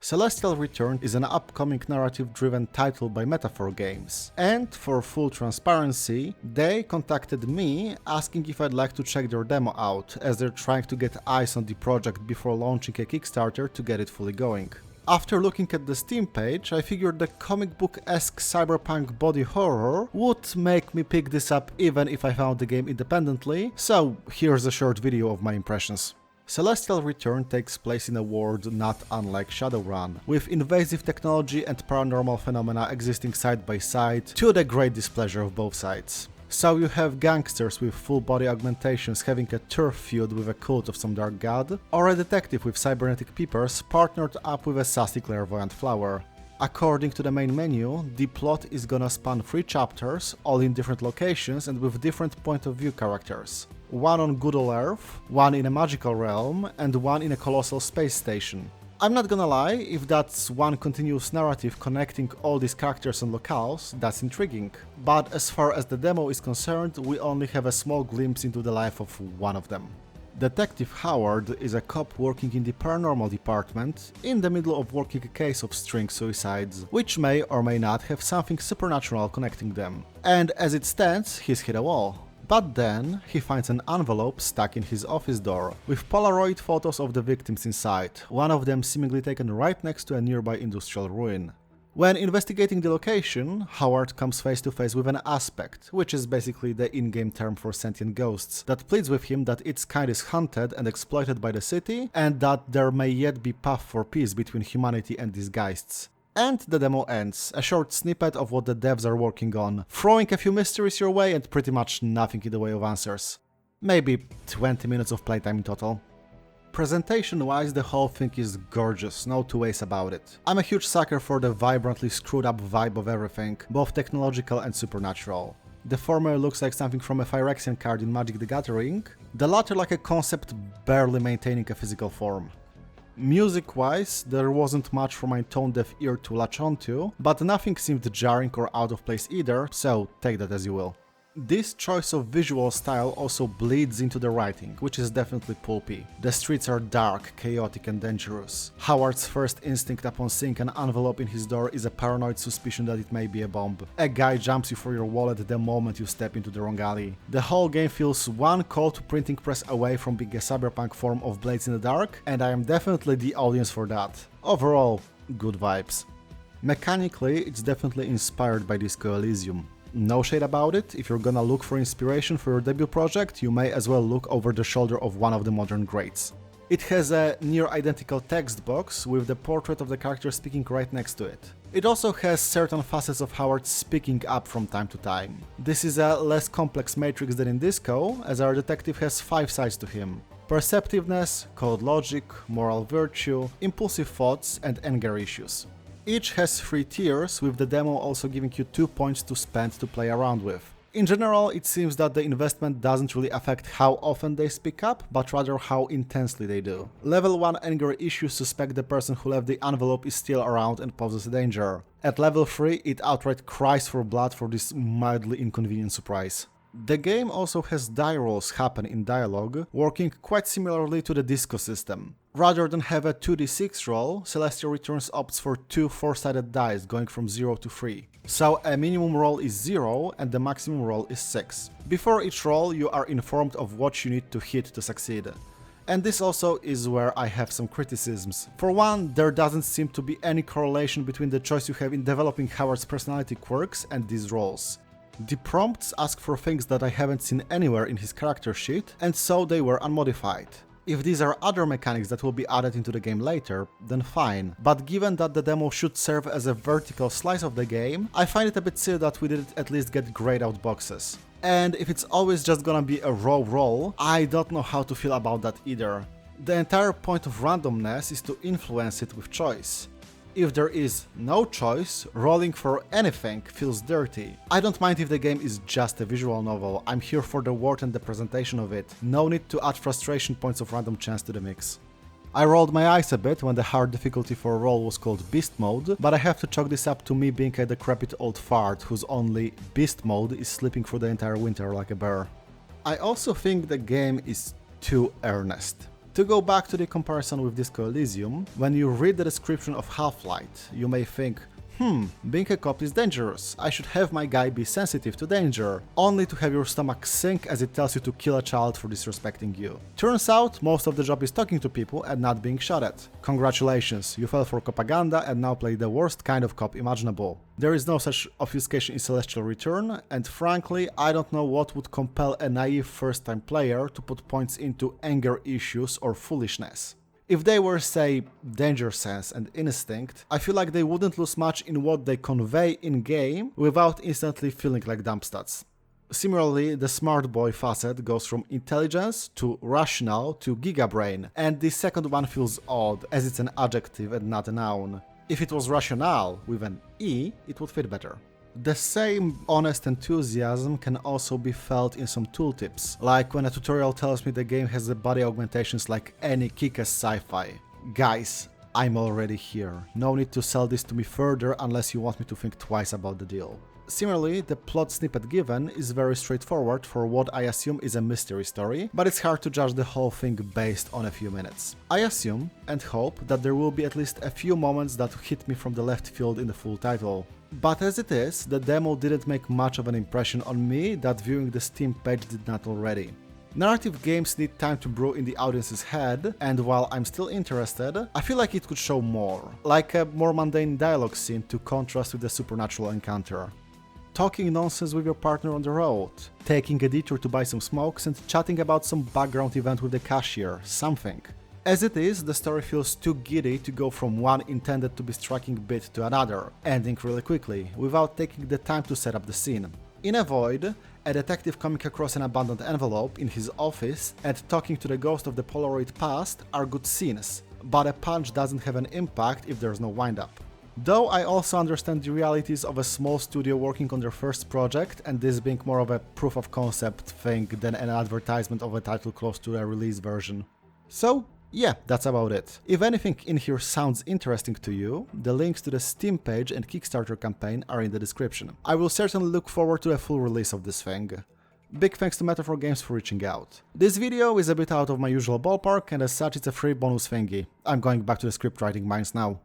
Celestial Return is an upcoming narrative-driven title by Metaphor Games, and for full transparency, they contacted me asking if I'd like to check their demo out, as they're trying to get eyes on the project before launching a Kickstarter to get it fully going. After looking at the Steam page, I figured the comic book-esque cyberpunk body horror would make me pick this up even if I found the game independently, so here's a short video of my impressions. Celestial Return takes place in a world not unlike Shadowrun, with invasive technology and paranormal phenomena existing side by side, to the great displeasure of both sides. So you have gangsters with full body augmentations having a turf feud with a cult of some dark god, or a detective with cybernetic peepers partnered up with a sassy clairvoyant flower. According to the main menu, the plot is gonna span 3 chapters, all in different locations and with different point of view characters. One on good old Earth, one in a magical realm, and one in a colossal space station. I'm not gonna lie, if that's one continuous narrative connecting all these characters and locales, that's intriguing. But as far as the demo is concerned, we only have a small glimpse into the life of one of them. Detective Howard is a cop working in the paranormal department, in the middle of working a case of string suicides, which may or may not have something supernatural connecting them. And as it stands, he's hit a wall. But then, he finds an envelope stuck in his office door, with Polaroid photos of the victims inside, one of them seemingly taken right next to a nearby industrial ruin. When investigating the location, Howard comes face to face with an aspect, which is basically the in-game term for sentient ghosts, that pleads with him that its kind is hunted and exploited by the city, and that there may yet be path for peace between humanity and these geists. And the demo ends, a short snippet of what the devs are working on, throwing a few mysteries your way and pretty much nothing in the way of answers. Maybe 20 minutes of playtime in total. Presentation-wise, the whole thing is gorgeous, no two ways about it. I'm a huge sucker for the vibrantly screwed up vibe of everything, both technological and supernatural. The former looks like something from a Phyrexian card in Magic the Gathering, the latter like a concept barely maintaining a physical form. Music-wise, there wasn't much for my tone-deaf ear to latch onto, but nothing seemed jarring or out of place either, so take that as you will. This choice of visual style also bleeds into the writing, which is definitely pulpy. The streets are dark, chaotic and dangerous. Howard's first instinct upon seeing an envelope in his door is a paranoid suspicion that it may be a bomb. A guy jumps you for your wallet the moment you step into the wrong alley. The whole game feels one call to printing press away from being a cyberpunk form of Blades in the Dark, and I am definitely the audience for that. Overall, good vibes. Mechanically, it's definitely inspired by Disco Elysium. No shade about it, if you're gonna look for inspiration for your debut project, you may as well look over the shoulder of one of the modern greats. It has a near-identical text box with the portrait of the character speaking right next to it. It also has certain facets of Howard speaking up from time to time. This is a less complex matrix than in Disco, as our detective has 5 sides to him. Perceptiveness, cold logic, moral virtue, impulsive thoughts, and anger issues. Each has 3 tiers, with the demo also giving you 2 points to spend to play around with. In general, it seems that the investment doesn't really affect how often they speak up, but rather how intensely they do. Level 1 anger issues suspect the person who left the envelope is still around and poses a danger. At level 3, it outright cries for blood for this mildly inconvenient surprise. The game also has die rolls happen in dialogue, working quite similarly to the Disco system. Rather than have a 2d6 roll, Celestial Returns opts for 2 4-sided dice going from 0 to 3. So a minimum roll is 0 and the maximum roll is 6. Before each roll you are informed of what you need to hit to succeed. And this also is where I have some criticisms. For one, there doesn't seem to be any correlation between the choice you have in developing Howard's personality quirks and these rolls. The prompts ask for things that I haven't seen anywhere in his character sheet, and so they were unmodified. If these are other mechanics that will be added into the game later, then fine, but given that the demo should serve as a vertical slice of the game, I find it a bit silly that we didn't at least get grayed out boxes. And if it's always just gonna be a raw roll, I don't know how to feel about that either. The entire point of randomness is to influence it with choice. If there is no choice, rolling for anything feels dirty. I don't mind if the game is just a visual novel, I'm here for the world and the presentation of it. No need to add frustration points of random chance to the mix. I rolled my eyes a bit when the hard difficulty for a roll was called Beast Mode, but I have to chalk this up to me being a decrepit old fart whose only Beast Mode is sleeping through the entire winter like a bear. I also think the game is too earnest. To go back to the comparison with Disco Elysium, when you read the description of Half-Light, you may think, being a cop is dangerous, I should have my guy be sensitive to danger, only to have your stomach sink as it tells you to kill a child for disrespecting you. Turns out, most of the job is talking to people and not being shot at. Congratulations, you fell for propaganda and now play the worst kind of cop imaginable. There is no such obfuscation in Celestial Return, and frankly, I don't know what would compel a naive first-time player to put points into anger issues or foolishness. If they were, say, danger sense and instinct, I feel like they wouldn't lose much in what they convey in-game without instantly feeling like dump stats. Similarly, the smart boy facet goes from intelligence to rational to gigabrain, and the second one feels odd, as it's an adjective and not a noun. If it was rational with an E, it would fit better. The same honest enthusiasm can also be felt in some tooltips, like when a tutorial tells me the game has the body augmentations like any kick-ass sci-fi. Guys, I'm already here. No need to sell this to me further unless you want me to think twice about the deal. Similarly, the plot snippet given is very straightforward for what I assume is a mystery story, but it's hard to judge the whole thing based on a few minutes. I assume and hope that there will be at least a few moments that hit me from the left field in the full title. But as it is, the demo didn't make much of an impression on me that viewing the Steam page did not already. Narrative games need time to brew in the audience's head, and while I'm still interested, I feel like it could show more, like a more mundane dialogue scene to contrast with the supernatural encounter. Talking nonsense with your partner on the road, taking a detour to buy some smokes and chatting about some background event with the cashier, something. As it is, the story feels too giddy to go from one intended to be striking bit to another, ending really quickly, without taking the time to set up the scene. In a Void, a detective coming across an abandoned envelope in his office and talking to the ghost of the Polaroid past are good scenes, but a punch doesn't have an impact if there's no wind-up. Though I also understand the realities of a small studio working on their first project, and this being more of a proof of concept thing than an advertisement of a title close to a release version. So, yeah, that's about it. If anything in here sounds interesting to you, the links to the Steam page and Kickstarter campaign are in the description. I will certainly look forward to a full release of this thing. Big thanks to Metaphor Games for reaching out. This video is a bit out of my usual ballpark, and as such it's a free bonus thingy. I'm going back to the script writing mines now.